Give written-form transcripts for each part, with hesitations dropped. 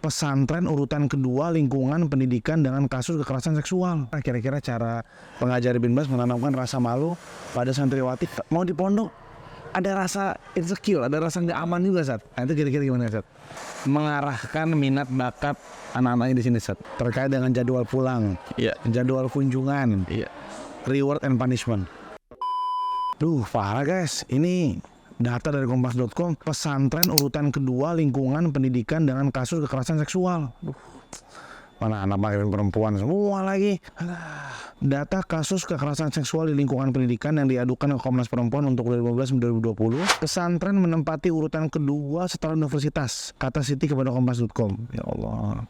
pesantren urutan kedua lingkungan pendidikan dengan kasus kekerasan seksual. Kira-kira cara pengajar Bin Bas menanamkan rasa malu pada santriwati mau di pondok ada rasa insecure, ada rasa nggak aman juga, Sat. Nah, itu kira-kira gimana, Sat? Mengarahkan minat bakat anak-anaknya di sini, Sat. Terkait dengan jadwal pulang, jadwal kunjungan, reward and punishment. Duh, parah guys. Ini data dari kompas.com, pesantren urutan kedua lingkungan pendidikan dengan kasus kekerasan seksual. Mana anak makin perempuan semua lagi. Data kasus kekerasan seksual di lingkungan pendidikan yang diadukan ke Komnas Perempuan untuk 2015-2020, pesantren menempati urutan kedua setelah universitas, kata Siti kepada kompas.com. Ya Allah.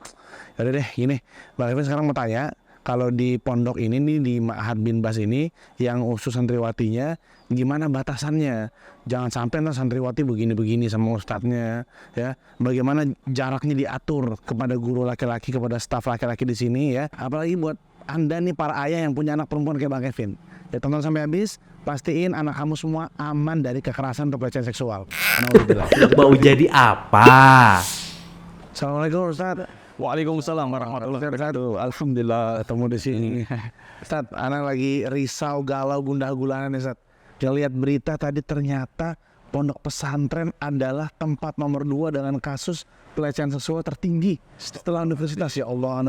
Yaudah deh, gini, Bang Kevin sekarang mau tanya, kalau di pondok ini nih, di Ma'had Bin Bas ini, yang usus santriwatinya, gimana batasannya? Jangan sampai ntar santriwati begini-begini sama ustadznya, ya. Bagaimana jaraknya diatur kepada guru laki-laki, kepada staf laki-laki di sini, ya. Apalagi buat Anda nih para ayah yang punya anak perempuan kayak Bang Kevin. Ya, tonton sampai habis, pastiin anak kamu semua aman dari kekerasan atau pelecehan seksual. Mau jadi apa? Assalamualaikum Ustaz. Waalaikumsalam warahmatullahi wabarakatuh. Alhamdulillah ketemu di sini. Ustaz, anak lagi risau, galau, gundah gulana nih, Ustaz. Dia lihat berita tadi, ternyata pondok pesantren adalah tempat nomor 2 dengan kasus pelecehan seksual tertinggi setelah universitas. Ya Allah,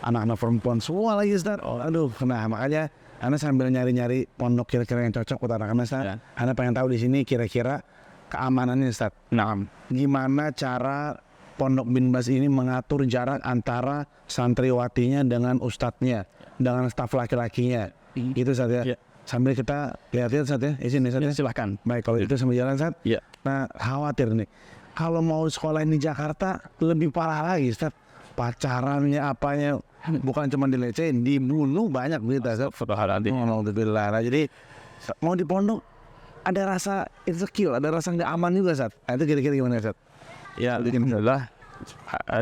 anak-anak perempuan semua lagi, Ustaz. Aduh, nah makanya Anda sambil nyari-nyari pondok kira-kira yang cocok buat anak-anak, Ustaz. Ya. Anda pengen tahu di sini kira-kira keamanannya, Ustaz. Nah, gimana cara Pondok Bin Bas ini mengatur jarak antara santriwatinya dengan ustadznya, dengan staf laki-lakinya. Itu Ustaz ya. Sambil kita lihat-lihat, Ustaz ya. Izin Ustaz ya. Silahkan. Baik, kalau itu sambil jalan, Ustaz. Iya. Nah, khawatir nih. Kalau mau sekolah di Jakarta lebih parah lagi, Ustaz. Pacarannya apanya bukan cuma dilecehin, dibunuh banyak berita, Ustaz. Alhamdulillah. Nah, jadi mau di pondok ada rasa insecure, ada rasa nggak aman juga, Ustaz. Nah, itu kira-kira gimana, Ustaz? Ya, alhamdulillah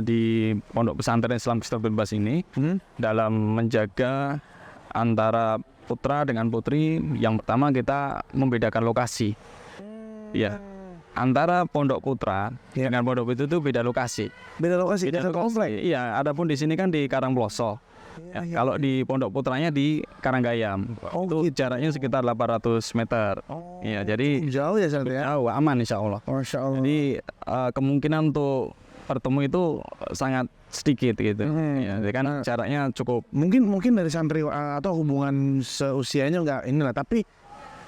di Pondok Pesantren Islam Kristen Bin Bas ini dalam menjaga antara putra dengan putri, yang pertama kita membedakan lokasi. Ya, antara pondok putra dengan pondok putri itu beda lokasi. Beda lokasi, beda komplek. Iya, adapun di sini kan di Karangploso. Kalau di pondok putranya di Karanggayam. Itu jaraknya sekitar 800 meter. Iya, jadi jauh ya, Ustaz ya. Jauh, aman insya Allah. Masya Allah. Jadi kemungkinan untuk bertemu itu sangat sedikit gitu. Ya, jadi kan jaraknya cukup. Mungkin dari santri atau hubungan seusianya nggak inilah, tapi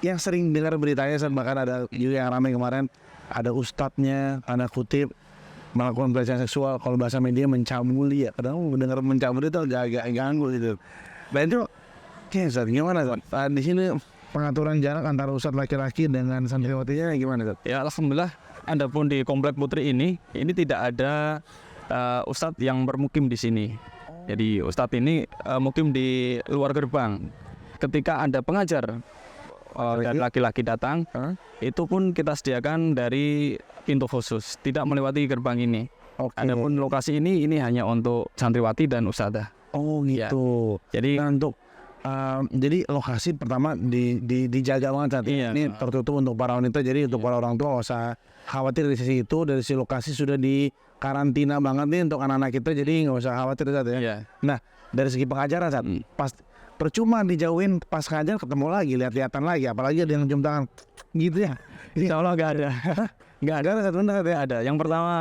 yang sering dengar beritanya, bahkan ada juga yang ramai kemarin, ada ustadznya, tanda kutip, melakukan pelecehan seksual, kalau bahasa media mencabuli ya. Kadang mendengar mencabuli itu agak ganggu gitu. Dan itu kayak Ustaz, gimana Ustaz? Di sini pengaturan jarak antara ustadz laki-laki dengan santriwatinya gimana, Ustaz? Ya alhamdulillah, adapun di komplek putri ini tidak ada ustadz yang bermukim di sini. Jadi ustadz ini mukim di luar gerbang. Ketika ada pengajar dan laki-laki datang, itu pun kita sediakan dari pintu khusus, tidak melewati gerbang ini. Adapun lokasi ini hanya untuk santriwati dan ustadzah. Oh gitu. Ya. Jadi untuk jadi lokasi pertama dijaga banget saat ini tertutup untuk para wanita. Jadi untuk para orang tua nggak usah khawatir dari sisi itu. Dari sisi lokasi sudah di karantina banget nih untuk anak-anak kita. Jadi nggak usah khawatir saat ya. Iya. Nah dari segi pengajaran saat pas percuma dijauhin, pas ngajar ketemu lagi, lihat-lihatan lagi. Apalagi ada yang cium tangan gitu ya. Insya Allah nggak ada. Nggak ada satu ada. Yang pertama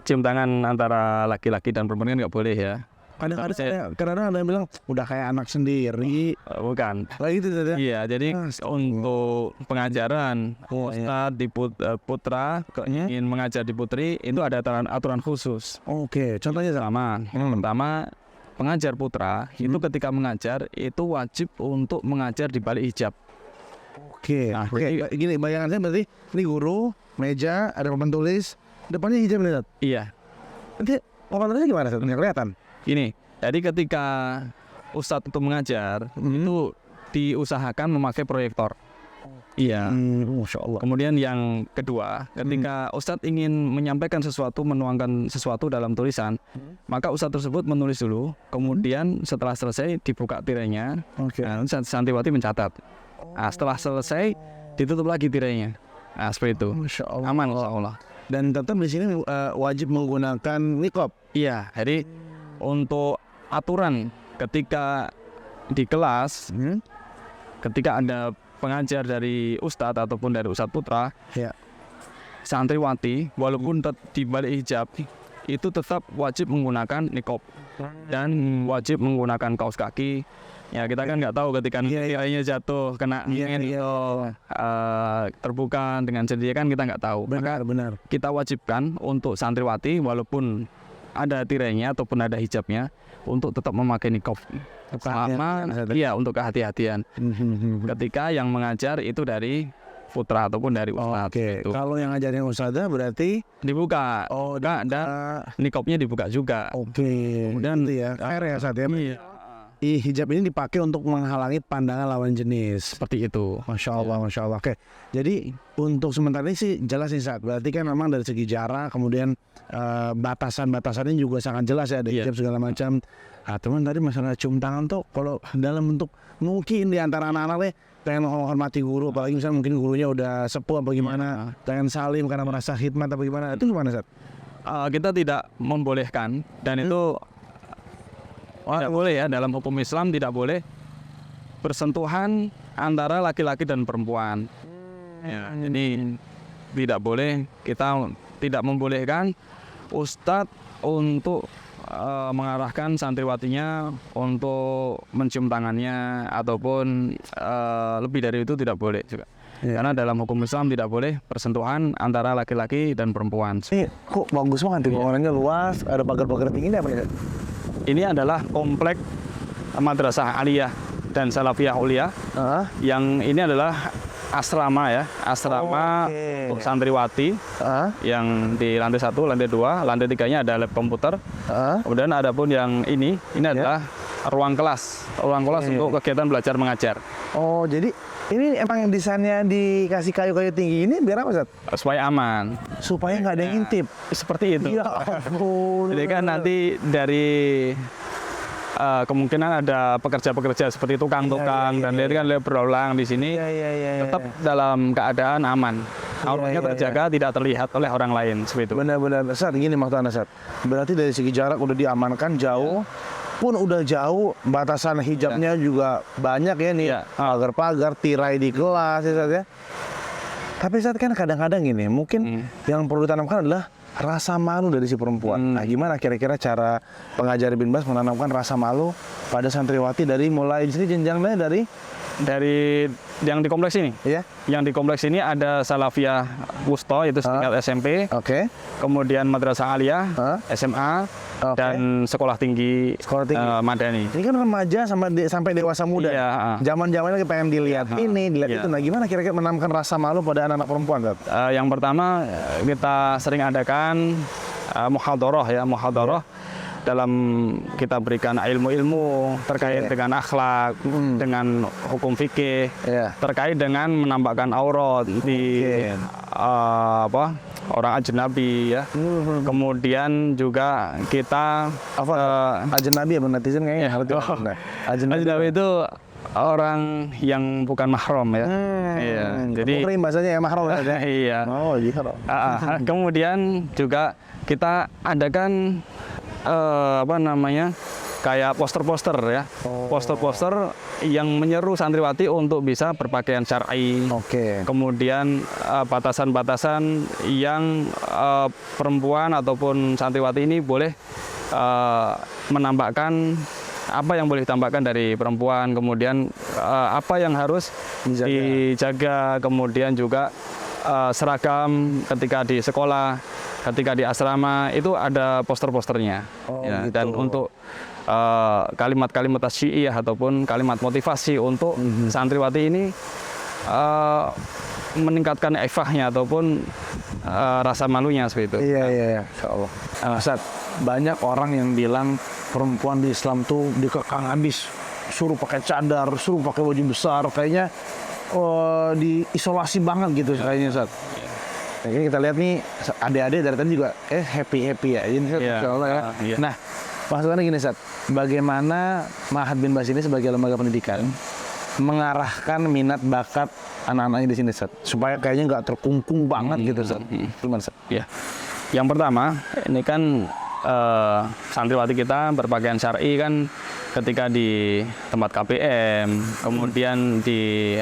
cium tangan antara laki-laki dan perempuan kan nggak boleh ya. Kadang-kadang ada yang bilang udah kayak anak sendiri. Bukan. Lagi itu saja. Iya, jadi untuk pengajaran ustadz di putra ingin mengajar di putri itu ada aturan khusus. Oke, contohnya sama. Pertama, pengajar putra itu ketika mengajar itu wajib untuk mengajar di balik hijab. Oke. Nah, gini bayangan saya berarti ini guru, meja, ada papan tulis, depannya hijab lihat. Iya. Nanti papan tulisnya gimana? Nggak kelihatan. Gini, jadi ketika ustadz untuk mengajar itu diusahakan memakai proyektor. Iya. Masya Allah. Kemudian yang kedua, ketika ustadz ingin menyampaikan sesuatu, menuangkan sesuatu dalam tulisan, maka ustadz tersebut menulis dulu. Kemudian setelah selesai dibuka tirainya. Nah, santriwati mencatat. Nah, setelah selesai ditutup lagi tirainya. Nah, seperti itu. Masya Allah. Aman insya Allah. Dan tetap di sini wajib menggunakan niqab. Iya, jadi untuk aturan ketika di kelas, ketika ada pengajar dari ustadz ataupun dari ustadz putra, Ya. santriwati walaupun di balik hijab itu tetap wajib menggunakan niqab dan wajib menggunakan kaos kaki. Ya kita kan nggak tahu ketika nilainya jatuh kena angin atau terbuka dengan sendiri kan kita nggak tahu. Maka Benar. kita wajibkan untuk santriwati walaupun ada tirainya ataupun ada hijabnya untuk tetap memakai niqab selama untuk kehati-hatian. Ketika yang mengajar itu dari putra ataupun dari ustadz. Oke. Gitu. Kalau yang ngajarin ustadzah berarti Dibuka. Dan niqabnya dibuka juga. oke. Kemudian Gitu ya. Air ya Ustadz ya. Iya. Hijab ini dipakai untuk menghalangi pandangan lawan jenis. Seperti itu. Masya Allah, Masya Allah. Oke, jadi untuk sementara ini sih jelas nih Ustadz. Berarti kan memang dari segi jarak, kemudian batasan-batasannya juga sangat jelas ya. Ada hijab segala macam. Teman tadi masalah cium tangan tuh, kalau dalam bentuk mungkin di antara anak-anak pengen menghormati guru, apalagi misalnya mungkin gurunya udah sepuh apa gimana, pengen salim karena merasa khidmat apa gimana, itu gimana Ustadz? Kita tidak membolehkan dan itu tidak boleh ya, dalam hukum Islam tidak boleh bersentuhan antara laki-laki dan perempuan. Ya, jadi tidak boleh, kita tidak membolehkan ustadz untuk mengarahkan santriwatinya untuk mencium tangannya ataupun lebih dari itu tidak boleh juga. Karena dalam hukum Islam tidak boleh persentuhan antara laki-laki dan perempuan. Ini kok bagus banget, bangunannya luas, ada pagar-pagar tinggi, ini apa ya? Ini adalah komplek Madrasah Aliyah dan Salafiyah Ulia. Yang ini adalah asrama ya, asrama untuk santriwati yang di lantai 1, lantai 2, lantai 3-nya ada lab komputer. Kemudian ada pun yang ini adalah ruang kelas untuk kegiatan belajar mengajar. Oh, jadi ini emang yang desainnya dikasih kayu-kayu tinggi ini biar apa Ustadz? Supaya aman. Supaya nggak ada yang ngintip. Seperti itu. Ya ampun. Jadi kan nanti dari kemungkinan ada pekerja-pekerja seperti tukang-tukang dan lihat kan berulang di sini tetap dalam keadaan aman. Auranya terjaga, tidak terlihat oleh orang lain seperti itu. Benar-benar Ustadz, gini maksudnya Ustadz. Berarti dari segi jarak udah diamankan jauh. Pun udah jauh, batasan hijabnya juga banyak ya nih, pagar-pagar, tirai di kelas ya Ustadz ya. Tapi Ustadz kan kadang-kadang gini, mungkin yang perlu ditanamkan adalah rasa malu dari si perempuan. Nah, gimana kira-kira cara pengajar bin Bas menanamkan rasa malu pada santriwati dari mulai di sini jenjangnya dari yang di kompleks ini? Ya. Yang di kompleks ini ada Salafiyah Wusto, itu tingkat SMP. Oke. Kemudian Madrasah Aliyah, SMA, dan sekolah tinggi Madani. Ini kan remaja sampai dewasa muda. Iya. Zaman-zamannya lagi pengen dilihat ini, dilihat itu. Nah, gimana kira-kira menanamkan rasa malu pada anak-anak perempuan, Ustadz? Yang pertama kita sering adakan muhadharah ya, muhadharah. Dalam kita berikan ilmu-ilmu terkait dengan akhlak, dengan hukum fikih, terkait dengan menampakkan aurat di orang ajnabi ya. Kemudian juga kita ajnabi ya, netizen kayaknya harus ajnabi itu orang yang bukan mahram ya. Iya. Jadi muhrim bahasanya ya, mahram ya. Iya. Oh, iya. Kemudian juga kita adakan kayak poster-poster ya, poster-poster yang menyeru santriwati untuk bisa berpakaian syar'i. Kemudian batasan-batasan yang perempuan ataupun santriwati ini boleh menampakkan apa yang boleh ditampakkan dari perempuan, kemudian apa yang harus dijaga, kemudian juga seragam ketika di sekolah, ketika di asrama itu ada poster-posternya. Gitu. Dan untuk kalimat-kalimat tasyiyah ataupun kalimat motivasi untuk santriwati ini meningkatkan ifahnya ataupun rasa malunya seperti itu. Iya. Insyaallah. Ustadz, banyak orang yang bilang perempuan di Islam tuh dikekang habis, suruh pakai cadar, suruh pakai baju besar, kayaknya diisolasi banget gitu kayaknya Ustadz. Kayaknya kita lihat nih adik-adik dari tadi juga happy ya, ini insyaallah ya. Nah, maksudnya gini Ustadz, bagaimana Ma'had bin Bas ini sebagai lembaga pendidikan mengarahkan minat bakat anak-anaknya di sini, Ustaz? Supaya kayaknya nggak terkungkung banget gitu, Ustaz. Gimana, Ustaz? Ya. Yang pertama, ini kan santriwati kita berpakaian syar'i kan ketika di tempat KPM, kemudian di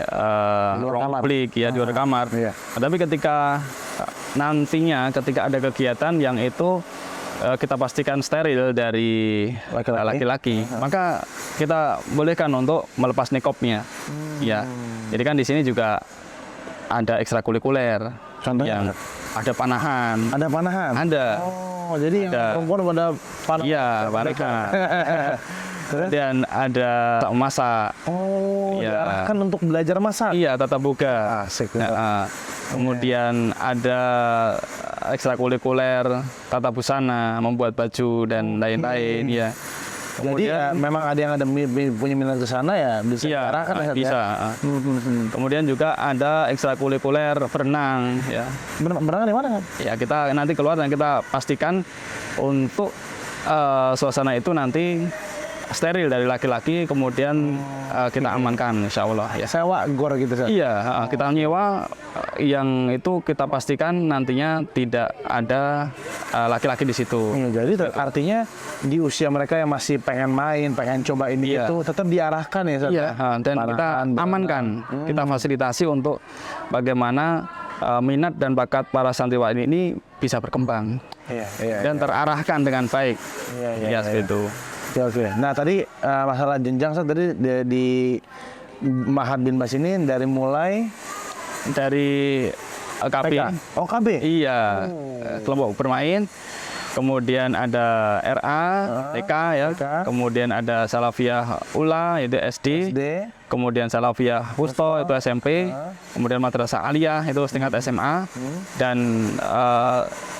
ruang kamar. publik ya, di luar kamar. Iya. Tapi ketika nantinya ketika ada kegiatan yang itu kita pastikan steril dari laki-laki, maka kita bolehkan untuk melepas nikopnya. Ya. Jadi kan di sini juga ada ekstrakurikuler. Contohnya? Yang ada panahan. Ada panahan? Ada. Oh, jadi yang perempuan pada panahan? Iya, panahan. Dan ada masak. Oh, Ya. diarahkan untuk belajar masak? Iya, tata boga. Asik. Kemudian ada ekstrakurikuler, tata busana, membuat baju dan lain-lain. Ya. Jadi ya, memang ada yang punya minat ke sana ya bisa Iya, diarahkan ya, Ustaz, bisa. ya? Kemudian juga ada ekstrakurikuler berenang. Ya. Berenang di mana, kan? Ya, kita nanti keluar dan kita pastikan untuk suasana itu nanti steril dari laki-laki, kemudian kita amankan, insya Allah. Ya. Sewa gor gitu, Ustaz? Iya, kita nyewa yang itu kita pastikan nantinya tidak ada laki-laki di situ. Jadi artinya di usia mereka yang masih pengen main, pengen coba ini Iya. itu tetap diarahkan ya, Ustaz? Iya, dan kita Panahan, amankan, kita fasilitasi untuk bagaimana minat dan bakat para santriwati ini bisa berkembang Iya. dan terarahkan dengan baik. Iya. Seperti itu. Oke. Nah tadi masalah jenjang, Ustaz, tadi di Mahat bin Bas ini dari mulai Dari KB. PK. Oh, KB. Iya, kelompok bermain. Kemudian ada RA, TK ya. TK. Kemudian ada Salafiyah Ula itu SD. SD. Kemudian Salafiyah Wusto itu SMP. Kemudian Madrasah Aliyah itu tingkat SMA. Dan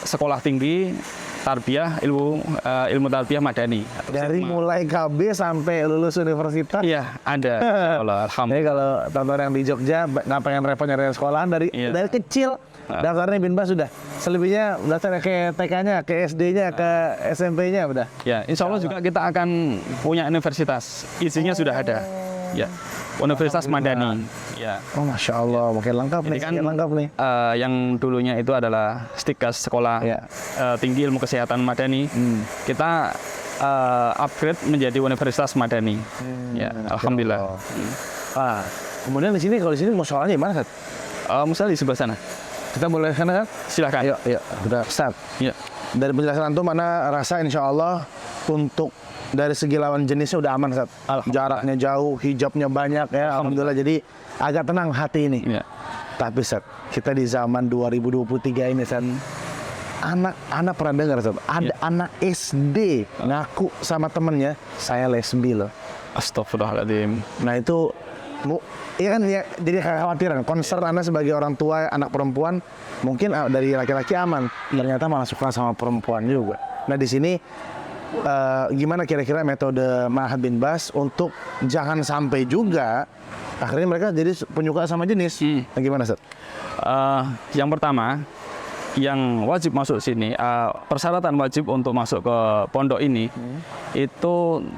sekolah tinggi tarbiyah ilmu tarbiyah madani. Dari mulai KB sampai lulus universitas. Iya, ada. Allah, Jadi alhamdulillah. kalau teman-teman yang di Jogja nggak pengen repot nyari sekolahan dari Iya. kecil daftarnya bin Bas sudah. Selebihnya daftar ke TK-nya, ke SD-nya, ke SMP-nya udah. Ya, insya Allah juga kita akan punya universitas. Isinya sudah ada. Ya, Universitas Madani. Ya. Oh, Masya Allah, makin lengkap nih, Jadi kan makin lengkap nih. yang dulunya itu adalah Stikas Sekolah Ya. Tinggi Ilmu Kesehatan Madani. Kita upgrade menjadi Universitas Madani. Ya, alhamdulillah. Ah, kemudian di sini, kalau di sini musolanya di mana, Ustaz? Musal di sebelah sana. Kita boleh ke sana, kan? Silakan. Ayo, udah start. Ya. Dari penjelasan antum, mana rasa insya Allah untuk dari segi lawan jenisnya udah aman, Ustaz. Jaraknya jauh, hijabnya banyak ya, alhamdulillah. Jadi agak tenang hati ini. Ya. Tapi Ustaz, kita di zaman 2023 ini, Ustaz, anak pernah dengar, Ustaz, ada anak SD ngaku sama temennya, saya lesbi loh. Astagfirullahaladzim. Nah itu, iya kan ya, jadi kekhawatiran, concern Anda sebagai orang tua anak perempuan, mungkin dari laki-laki aman, ternyata malah suka sama perempuan juga. Nah di sini gimana kira-kira metode Mahat bin Bas untuk jangan sampai juga akhirnya mereka jadi penyuka sama jenis? Nah, gimana, Ustaz? Yang pertama, yang wajib masuk sini, persyaratan wajib untuk masuk ke pondok ini itu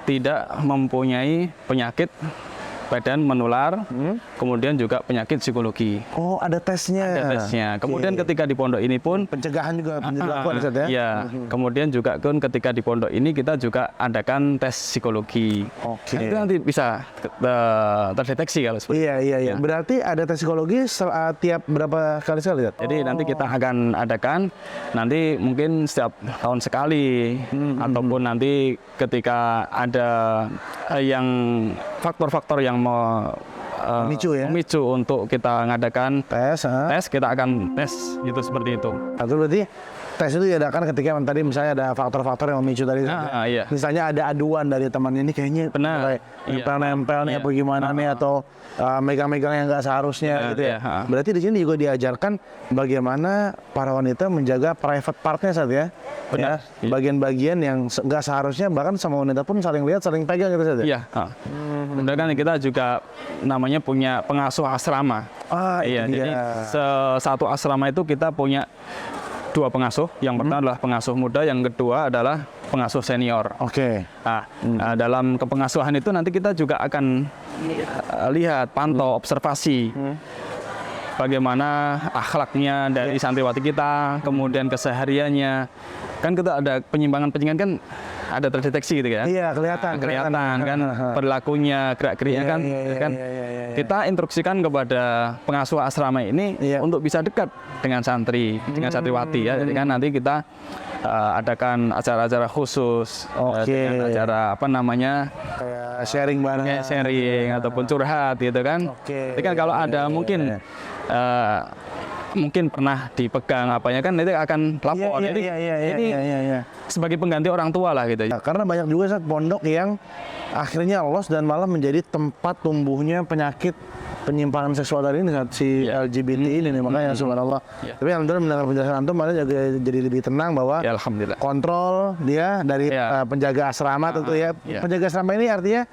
tidak mempunyai penyakit badan menular, kemudian juga penyakit psikologi. Oh, ada tesnya. Ada tesnya. Kemudian Oke. ketika di pondok ini pun Pencegahan juga dilakukan, Ustaz, ya? Iya. Kemudian juga kan ketika di pondok ini kita juga adakan tes psikologi. Oke. Nah, itu nanti bisa terdeteksi kalau seperti Iya. Ya. Berarti ada tes psikologi tiap berapa kali sekali, Ustaz? Jadi nanti kita akan adakan nanti mungkin setiap tahun sekali ataupun nanti ketika ada yang faktor-faktor yang memicu untuk kita mengadakan Tes, tes, kita akan tes gitu seperti itu. Atau berarti tes itu diadakan ketika tadi misalnya ada faktor-faktor yang memicu tadi. Iya. Misalnya ada aduan dari temannya ini kayaknya Benar. mulai Iya. nempel-nempel nih Iya. apa gimana nih, atau megang-megang yang nggak seharusnya Benar, gitu ya. iya. Berarti di sini juga diajarkan bagaimana para wanita menjaga private partnya, saat ya. Benar. Ya, bagian-bagian yang nggak seharusnya, bahkan sama wanita pun saling lihat, saling pegang gitu, saat ya. Iya. Kemudian kan kita juga namanya punya pengasuh asrama. Itu Jadi satu asrama itu kita punya dua pengasuh. Yang pertama adalah pengasuh muda, yang kedua adalah pengasuh senior. Oke. Nah, dalam kepengasuhan itu nanti kita juga akan lihat, pantau, observasi bagaimana akhlaknya dari santriwati kita, kemudian kesehariannya. Kan kita ada penyimpangan-penyimpangan kan ada terdeteksi gitu kan. Iya, kelihatan kan perilakunya, gerak-geriknya kan. Kita instruksikan kepada pengasuh asrama ini untuk bisa dekat dengan santri, dengan santriwati ya. Jadi kan nanti kita adakan acara-acara khusus, dengan acara kayak sharing bareng, sharing ataupun curhat gitu kan. Jadi kan kalau ada mungkin pernah dipegang apanya kan nanti akan lapor. Jadi ini sebagai pengganti orang tua lah gitu. Karena banyak juga saat pondok yang akhirnya lolos dan malah menjadi tempat tumbuhnya penyakit penyimpangan seksual tadi ini saat si LGBT ini nih, makanya subhanallah. Tapi alhamdulillah mendengar penjelasan antum malah jadi lebih tenang bahwa alhamdulillah kontrol dia dari penjaga asrama tentu ya. Penjaga asrama ini artinya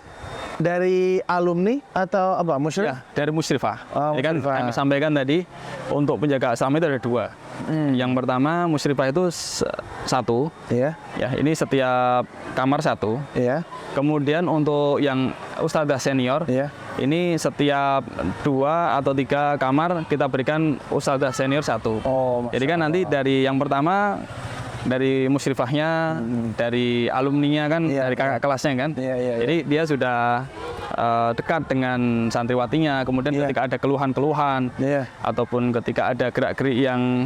dari alumni atau apa? Musyrif? Ya, dari musyrifah. Jadi kan musyrifah. kami sampaikan tadi untuk penjaga asrama itu ada 2. Yang pertama musyrifah itu 1. Ya, ini setiap kamar 1. Kemudian untuk yang ustadzah senior, ini setiap 2 atau 3 kamar kita berikan ustadzah senior 1. Jadi kan nanti dari yang pertama dari musyrifahnya, dari alumninya kan, dari kakak kelasnya kan. Jadi dia sudah dekat dengan santriwatinya. Kemudian ketika ada keluhan-keluhan ataupun ketika ada gerak-gerik yang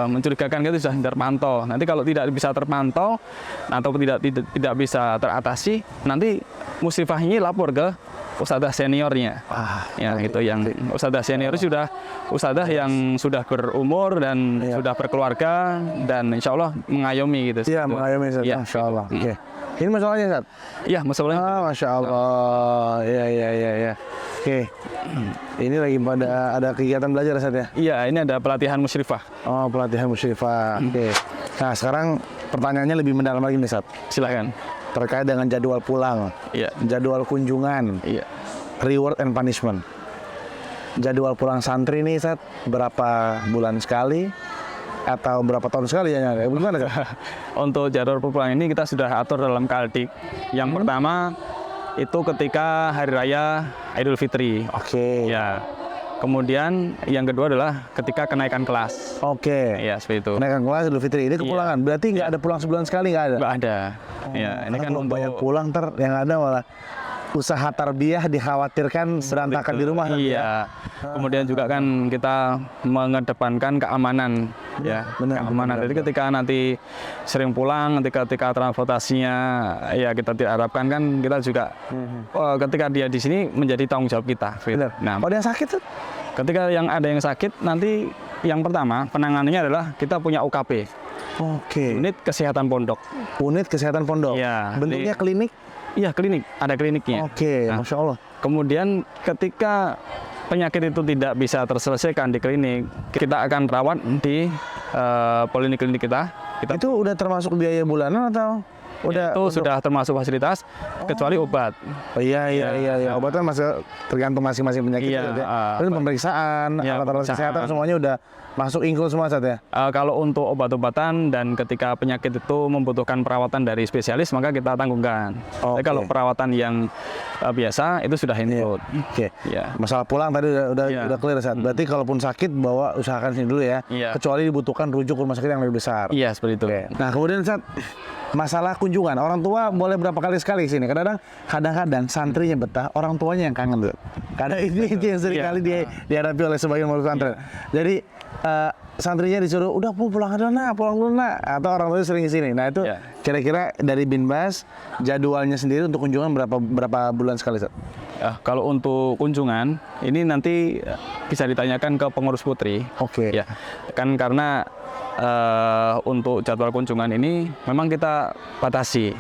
mencurigakan itu sudah terpantau. Nanti kalau tidak bisa terpantau ataupun tidak bisa teratasi, nanti musyrifahnya lapor ke ustadzah seniornya. Itu yang ustadzah senior sudah ustadzah yang sudah berumur dan sudah berkeluarga dan insya Allah mengayomi gitu. Iya, mengayomi Ustaz. Masya Allah. Ini masalahnya Ustaz? Iya, masalahnya. Masya Allah. Iya. Oke. Ini lagi pada ada kegiatan belajar Ustaz ya? Iya, ini ada pelatihan musyrifah. Pelatihan musyrifah. Oke. Nah, sekarang pertanyaannya lebih mendalam lagi nih Ustaz. Silakan. Terkait dengan jadwal pulang, jadwal kunjungan, reward and punishment. Jadwal pulang santri nih, Ustaz, berapa bulan sekali atau berapa tahun sekali ya? Bagaimana, Ustaz? Untuk jadwal pulang ini kita sudah atur dalam Kaldik. Yang pertama itu ketika hari raya Idul Fitri. Ya. Kemudian yang kedua adalah ketika kenaikan kelas. Ya, seperti itu. Kenaikan kelas Idul Fitri ini kepulangan. Berarti nggak ada pulang sebulan sekali, nggak ada? Nggak ada. Ini kan untuk banyak pulang yang ada malah usaha tarbiyah dikhawatirkan berantakan di rumah. Kemudian juga kan kita mengedepankan keamanan, keamanan. Jadi ketika nanti sering pulang, ketika transportasinya kita tidak harapkan kan kita juga ketika dia di sini menjadi tanggung jawab kita. Nah, kalau yang sakit tuh? Ketika ada yang sakit nanti yang pertama penanganannya adalah kita punya UKP. Unit Kesehatan Pondok. Unit Kesehatan Pondok. Bentuknya klinik? Iya, klinik. Ada kliniknya. Masya Allah. Kemudian ketika penyakit itu tidak bisa terselesaikan di klinik, kita akan rawat di poliklinik kita. Itu udah termasuk biaya bulanan atau? Sudah termasuk fasilitas kecuali obat. Obat kan masih tergantung masing-masing penyakit. Terus pemeriksaan, alat-alat kesehatan semuanya udah masuk include semua Ustaz ya? Kalau untuk obat-obatan dan ketika penyakit itu membutuhkan perawatan dari spesialis maka kita tanggungkan. Tapi kalau perawatan yang biasa itu sudah include. Masalah pulang tadi udah clear Ustaz. Berarti kalaupun sakit usahakan sini dulu ya. Kecuali dibutuhkan rujuk ke rumah sakit yang lebih besar. Iya, seperti itu. Nah, kemudian Ustaz, masalah kunjungan, orang tua boleh berapa kali sekali sini? Kadang-kadang santrinya betah, orang tuanya yang kangen tuh. Kadang ini yang sering kali dihadapi oleh sebagian murid pesantren. Jadi santrinya disuruh udah pulang dulu nak, atau orang tuanya sering kesini. Nah itu kira-kira dari Binbas jadwalnya sendiri untuk kunjungan berapa bulan sekali Ustaz? Kalau untuk kunjungan ini nanti bisa ditanyakan ke pengurus putri. Kan karena untuk jadwal kunjungan ini memang kita batasi.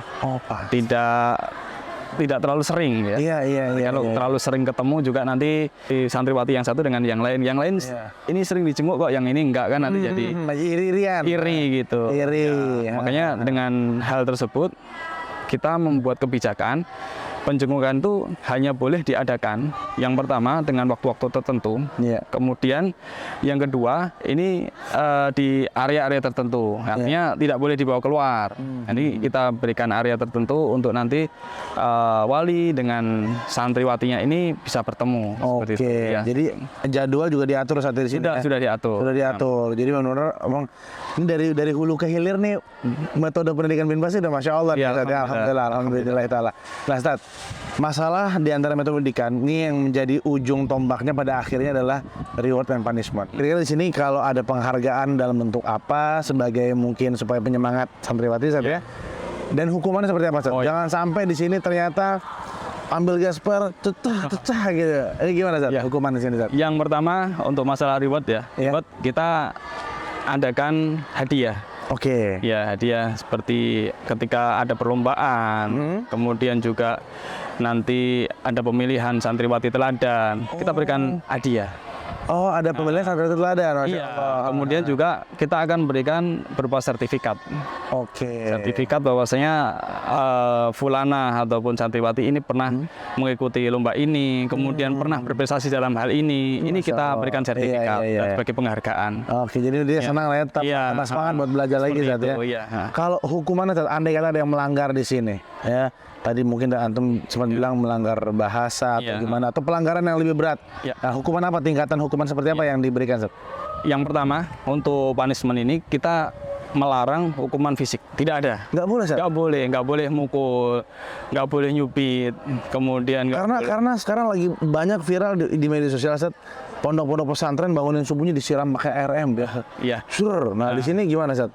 Tidak terlalu sering ya. Kalau terlalu sering ketemu juga nanti di santriwati yang satu dengan yang lain. Yang lain ini sering dijenguk kok, yang ini enggak kan nanti jadi iri gitu. Makanya dengan hal tersebut kita membuat kebijakan penjengukan itu hanya boleh diadakan yang pertama dengan waktu-waktu tertentu. Iya. Kemudian yang kedua ini di area-area tertentu. Artinya tidak boleh dibawa keluar. Jadi kita berikan area tertentu untuk nanti wali dengan santriwatinya ini bisa bertemu. Oke. Seperti itu, ya. Jadi jadwal juga diatur saat di sini. Sudah diatur. Sudah diatur. Jadi benar-benar emang ini dari hulu ke hilir nih metode pendidikan binbas udah masya Allah. Ya, Ustaz, ya. Alhamdulillah taala. Nah, Ustaz, masalah di antara metode pendidikan ini yang menjadi ujung tombaknya pada akhirnya adalah reward and punishment. Kira-kira di sini kalau ada penghargaan dalam bentuk apa sebagai mungkin supaya penyemangat santriwati Ustaz, ya. Dan hukumannya seperti apa Ustaz? Jangan sampai di sini ternyata ambil gasper cecah gitu. Ini gimana Ustaz? Hukuman di sini Ustaz? Yang pertama untuk masalah reward ya. Reward kita adakan hadiah. Oke. Ya, hadiah seperti ketika ada perlombaan, kemudian juga nanti ada pemilihan santriwati teladan, kita berikan hadiah. Oh, ada pemilihan santriwati teladan. Masya Iya. Allah. Kemudian juga kita akan berikan berupa sertifikat. Oke. Sertifikat bahwasanya fulana ataupun santriwati ini pernah mengikuti lomba ini, kemudian pernah berprestasi dalam hal ini. Ini kita berikan sertifikat sebagai penghargaan. Oke, jadi dia senang lah ya, tetap tambah semangat buat belajar lagi Ustaz, ya. Iya. Kalau hukumannya Ustaz, andai kata ada yang melanggar di sini, ya. Tadi mungkin antum sempat bilang melanggar bahasa atau gimana, atau pelanggaran yang lebih berat. Nah, hukuman apa, tingkatan hukuman seperti apa yang diberikan Ustaz? Yang pertama, untuk punishment ini kita melarang hukuman fisik. Tidak ada. Nggak boleh Ustaz? Nggak boleh mukul, nggak boleh nyupit, kemudian Karena sekarang lagi banyak viral di media sosial Ustaz, pondok-pondok pesantren bangunin subuhnya disiram pakai RM ya. Iya. Sur. Nah, di sini gimana Ustaz?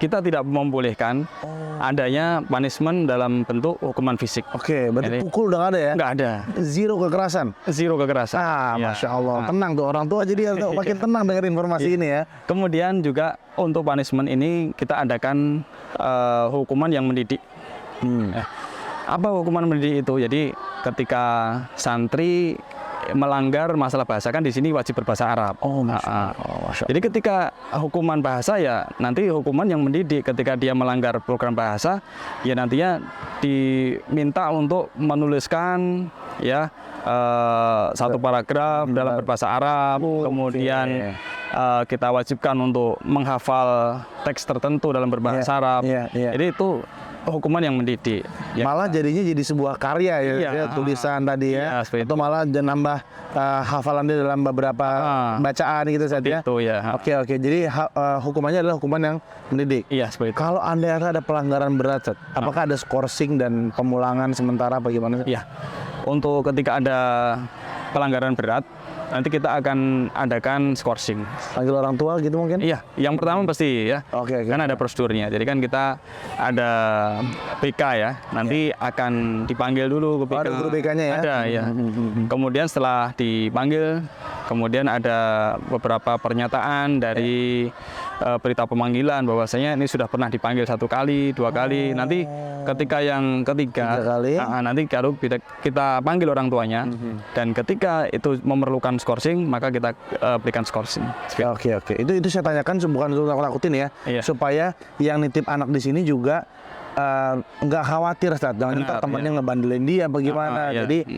Kita tidak membolehkan adanya punishment dalam bentuk hukuman fisik. Oke, berarti Jadi, pukul udah nggak ada ya? nggak ada. Zero kekerasan. Zero kekerasan. Masya Allah. Tenang tuh orang tua, jadi makin tenang dengar informasi ini ya. Kemudian juga untuk punishment ini kita adakan hukuman yang mendidik. Apa hukuman mendidik itu? Jadi ketika santri melanggar masalah bahasa, kan di sini wajib berbahasa Arab. Masya Allah. Jadi ketika hukuman bahasa ya nanti hukuman yang mendidik. Ketika dia melanggar program bahasa ya nantinya diminta untuk menuliskan ya satu paragraf dalam berbahasa Arab. Kemudian kita wajibkan untuk menghafal teks tertentu dalam berbahasa Arab. Jadi itu hukuman yang mendidik. Malah jadinya jadi sebuah karya ya, tulisan tadi ya. Atau malah nambah hafalan dia dalam beberapa bacaan gitu saja. Itu ya. Oke. Jadi hukumannya adalah hukuman yang mendidik. Iya, seperti itu. Kalau Anda ada pelanggaran berat, Ustaz, apakah ada skorsing dan pemulangan sementara bagaimana? Iya. Untuk ketika ada pelanggaran berat, nanti kita akan adakan skorsing. Panggil orang tua gitu mungkin? Iya, yang pertama pasti ya. Oke. Kan ada prosedurnya. Jadi kan kita ada PK ya. Nanti akan dipanggil dulu ke PK. Ada guru BK-nya ya? Ada ya. Kemudian setelah dipanggil, kemudian ada beberapa pernyataan dari berita pemanggilan bahwasanya ini sudah pernah dipanggil 1 kali, 2 kali. Nanti ketika yang ketiga, 3 kali. nanti kalau kita panggil orang tuanya dan ketika itu memerlukan skorsing, maka kita berikan skorsing. Oke. Itu saya tanyakan bukan untuk nakut-nakutin ya, supaya yang nitip anak di sini juga nggak khawatir Ustaz, jangan ntar temannya ngebandelin dia bagaimana. Jadi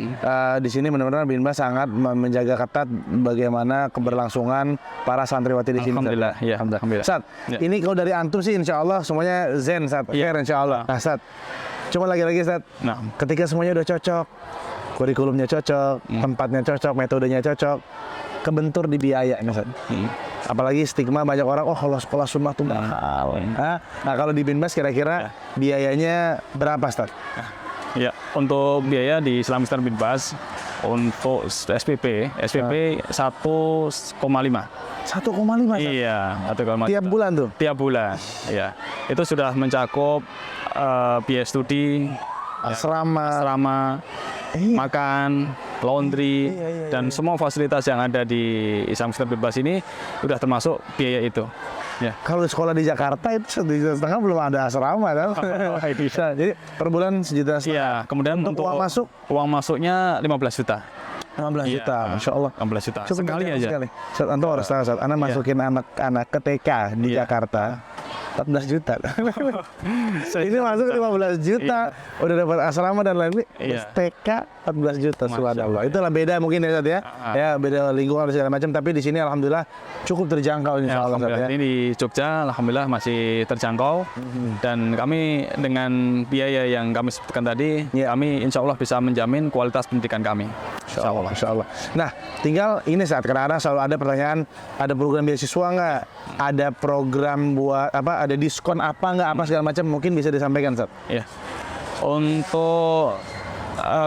di sini benar-benar Binbas sangat menjaga ketat bagaimana keberlangsungan para santriwati di sini. Alhamdulillah. Ya. Alhamdulillah. Ustaz, ini kalau dari antum sih insya Allah semuanya zen Ustaz, fair insya Allah. Nah Ustaz, cuma lagi-lagi Ustaz, ketika semuanya udah cocok, kurikulumnya cocok, tempatnya cocok, metodenya cocok, kebentur di biaya ini Ustaz. Apalagi stigma banyak orang, kalau sekolah sunnah tuh mahal. Nah, kalau di Binbas kira-kira biayanya berapa Ustaz? Ya, untuk biaya di Islamic Center Binbas untuk SPP 1,5. 1,5 Iya, 1,5. tiap bulan tuh? Tiap bulan. Iya. Itu sudah mencakup biaya studi, asrama, makan, laundry, dan semua fasilitas yang ada di Islamic Center Binbas ini sudah termasuk biaya itu. Ya. Kalau sekolah di Jakarta itu 1,5 juta belum ada asrama kan? Bisa. Jadi per bulan 1,5 juta. Iya, kemudian untuk uang masuk? Uang masuknya 15 juta. 15 juta, Masya Allah. 15 juta. Cukup Sekali aja. Ustaz, Antum harus tahu, Ustaz. Anda masukin anak-anak ke TK di Jakarta. 14 juta. Ini masuk 15 juta, udah dapat asrama dan lain-lain. Iya. TK 14 juta, Masya subhanallah. Itulah beda mungkin ya Ustaz ya. Ya beda lingkungan dan segala macam, tapi di sini alhamdulillah cukup terjangkau Ya, insyaallah Ustaz alhamdulillah ya. ini di Jogja alhamdulillah masih terjangkau dan kami dengan biaya yang kami sebutkan tadi kami insya Allah bisa menjamin kualitas pendidikan kami. Insyaallah, insyaallah. Nah, tinggal ini saat kadang-kadang selalu ada pertanyaan, ada program beasiswa nggak? Ada program buat apa? Ada diskon apa nggak? Apa segala macam mungkin bisa disampaikan Ustaz. Ya. Untuk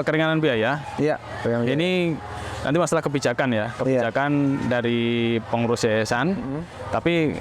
keringanan biaya Iya. ini nanti masalah kebijakan ya, kebijakan dari pengurus yayasan. Tapi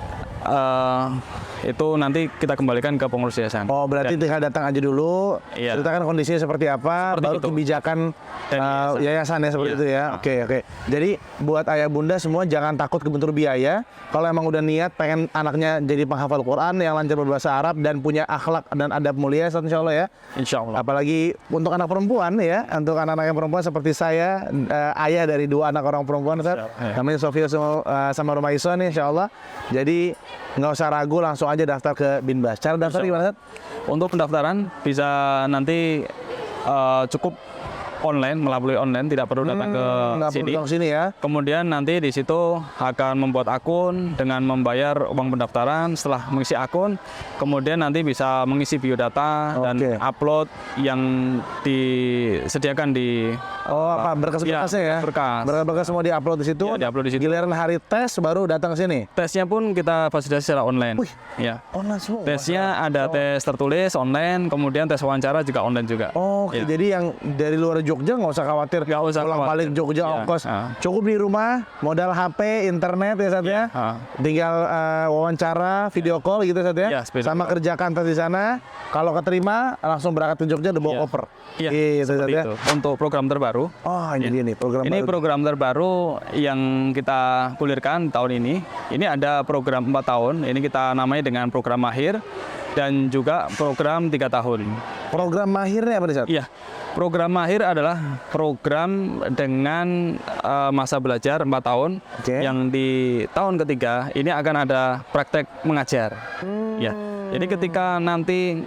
itu nanti kita kembalikan ke pengurus yayasan. Oh, berarti tinggal datang aja dulu, Iya. ceritakan kondisinya seperti apa, Seperti baru itu. kebijakan Dan yayasan ya seperti Iya. itu ya. Oke, oke. Jadi buat ayah bunda semua jangan takut kebentur biaya. Kalau emang udah niat pengen anaknya jadi penghafal Quran yang lancar berbahasa Arab dan punya akhlak dan adab mulia, insya Allah ya. Insya Allah. Apalagi untuk anak perempuan ya, untuk anak-anak yang perempuan seperti saya, ayah dari 2 anak orang perempuan, Ustaz. Insya Allah, ya. Namanya Sofia sama Rumaiso nih, insya Allah. Jadi nggak usah ragu, langsung aja daftar ke Binbas. Cara daftar gimana, Ustaz? Untuk pendaftaran bisa nanti cukup online, melalui online, tidak perlu datang ke Nggak perlu sini. datang sini ya. Kemudian nanti di situ akan membuat akun dengan membayar uang pendaftaran. Setelah mengisi akun, kemudian nanti bisa mengisi biodata dan Oke. upload yang disediakan di Oh, apa berkas-berkasnya ya? berkas. Berkas-berkas semua diupload di situ. Iya, diupload di situ. Giliran hari tes baru datang ke sini. Tesnya pun kita fasilitasi secara online. Wih. Ya. Online semua. Tesnya ada tes tertulis online, kemudian tes wawancara juga online juga. Oh, oke. Ya. Jadi yang dari luar Jogja nggak usah khawatir. Nggak usah pulang khawatir. balik Jogja Iya. ongkos. Cukup Cukup di rumah, modal HP, internet ya Sat ya. Tinggal wawancara, video call gitu Sat ya. Iya, video Sama call. kerjakan tes di sana. Kalau keterima langsung berangkat ke Jogja udah bawa Iya. koper. Iya, Gitu Sat seperti ya. itu. Untuk program terbaru, Oh, ini dia nih program ini baru. program terbaru yang kita gulirkan tahun ini. Ini ada program 4 tahun, ini kita namai dengan program mahir dan juga program 3 tahun. Program mahirnya apa nih Sat? Iya, program mahir adalah program dengan masa belajar 4 tahun Oke. yang di tahun ketiga ini akan ada praktek mengajar. Ya. Jadi ketika nanti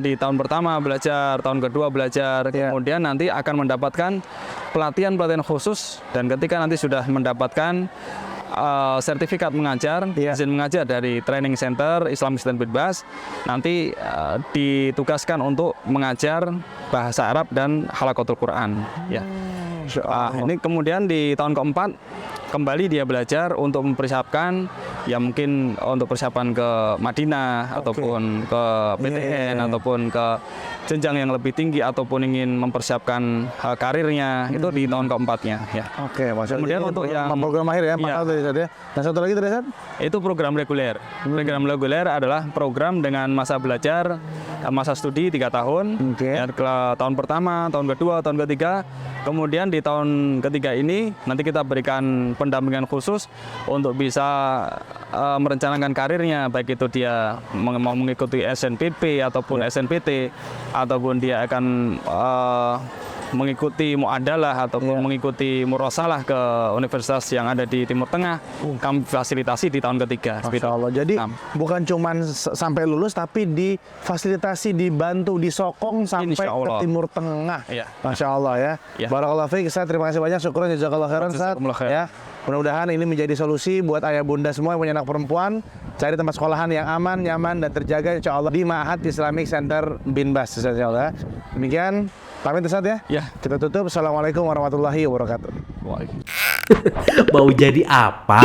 di tahun pertama belajar, tahun kedua belajar, Iya. kemudian nanti akan mendapatkan pelatihan-pelatihan khusus dan ketika nanti sudah mendapatkan sertifikat mengajar, Iya. izin mengajar dari Training Center Islamic Student Binbas, nanti ditugaskan untuk mengajar bahasa Arab dan halaqatul Quran. Ya. Ini kemudian di tahun keempat kembali dia belajar untuk mempersiapkan ya mungkin untuk persiapan ke Madinah ataupun ke PTN Iya. ataupun ke jenjang yang lebih tinggi ataupun ingin mempersiapkan karirnya itu di tahun keempatnya ya. Oke, maksudnya Kemudian ini untuk yang- program mahir ya, 4 Iya. tahun tadi Sat ya. Dan satu lagi tadi Sat? Itu program reguler. Program reguler adalah program dengan masa belajar, masa studi 3 tahun. Oke. Ya, ke tahun pertama, tahun kedua, tahun ketiga. Kemudian di tahun ketiga ini nanti kita berikan pendampingan khusus untuk bisa merencanakan karirnya, baik itu dia mau mengikuti SNPP ataupun SNPT, ataupun dia akan mengikuti muadalah ataupun mengikuti murasalah ke universitas yang ada di Timur Tengah, kami fasilitasi di tahun ketiga. Masya Allah. Jadi Nah. bukan cuman sampai lulus, tapi difasilitasi, dibantu, disokong sampai Insya ke Allah. Timur Tengah. Iya. Masya Allah ya. Ya. Barakallahu fiik. Ustaz, terima kasih banyak. Syukur jazakallah khairan Ustaz. Jazakumullah khair. Ya. Mudah-mudahan ini menjadi solusi buat ayah bunda semua yang punya anak perempuan. Cari tempat sekolahan yang aman, nyaman, dan terjaga insya Allah di Ma'had Islamic Center Binbas. Insya Allah. Demikian. Pamit Ustaz ya. Ya. Kita tutup. Assalamualaikum warahmatullahi wabarakatuh. Waalaikumsalam. Mau jadi apa?